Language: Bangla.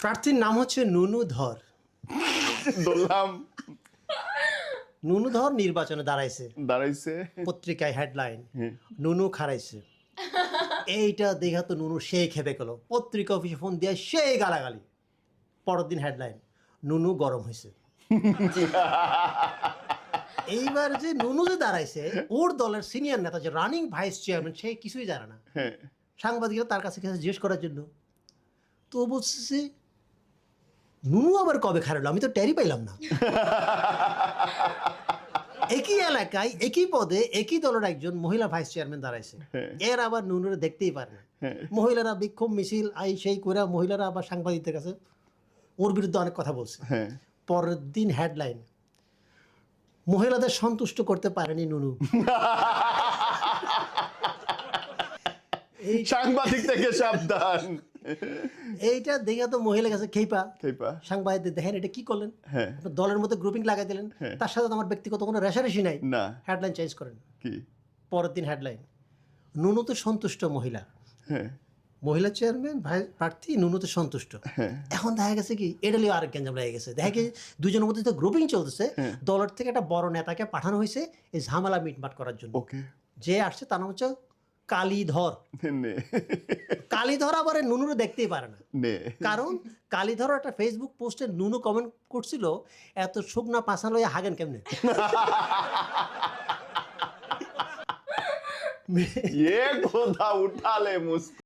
প্রার্থীর নাম হচ্ছে নুনু ধর। বললাম নুনু ধর নির্বাচনে দাঁড়াইছে পত্রিকায় হেডলাইন নুনু খারাইছে। এইটা দেখা তো নুনু সেই খেপে গেল, পত্রিকা অফিসে ফোন দিয়ে সেই গালাগালি। পরের দিন হেডলাইন নুনু গরম হয়েছে। এইবার যে নুনু যে দাঁড়াইছে, ওর দলের সিনিয়র নেতা যে রানিং ভাইস চেয়ারম্যান, সে কিছুই জানে না। সাংবাদিকরা তার কাছে গেছে জিজ্ঞেস করার জন্য, তো বলছে নুনু আবার কবে খারালো, আমি তো টেরই পাইলাম না। একই এলাকায় একই পদে একই দলের একজন মহিলা ভাইস চেয়ারম্যান দাঁড়াইছে, এর আবার নুনুরে দেখতেই পারে না। মহিলারা বিক্ষোভ মিছিল আই সেই করে মহিলারা আবার সাংবাদিকদের কাছে ওর বিরুদ্ধে অনেক কথা বলছে। পরের দিন হেডলাইন মহিলাদের সন্তুষ্ট করতে পারেনি নুনু। এই সাংবাদিক থেকে সাবধান। এইটা দেখে তো মহিলা কাছে খেপা সাংবাদিকদের, দেখেন এটা কি করলেন, দলের মধ্যে গ্রুপিং লাগাই দিলেন, তার সাথে আমার ব্যক্তিগত কোনো রেশারেশি নাই, হেডলাইন চেঞ্জ করেন। পরের দিন হেডলাইন নুনুতে সন্তুষ্ট মহিলা, মহিলা চেয়ারম্যান প্রার্থী নুনুতে সন্তুষ্ট। এখন দেখা গেছে কি এটা লিয়ে আরেক গ্যাঞ্জাম লেগে গেছে। দেখা গেছে দুজনের মধ্যে তো গ্রুপিং চলতেছে, দলের থেকে একটা বড় নেতাকে পাঠানো হয়েছে এই ঝামেলা মিটমাট করার জন্য। যে আসছে তার নাম হচ্ছে কালীধর। কালীধর আবার নুনুরে দেখতেই পারে না, কারণ কালীধর একটা ফেসবুক পোস্টে নুনু কমেন্ট করছিল এত শুকনা পাশা লইয়া হাগেন কেমনে। ये खोदा उठा ले मुझको।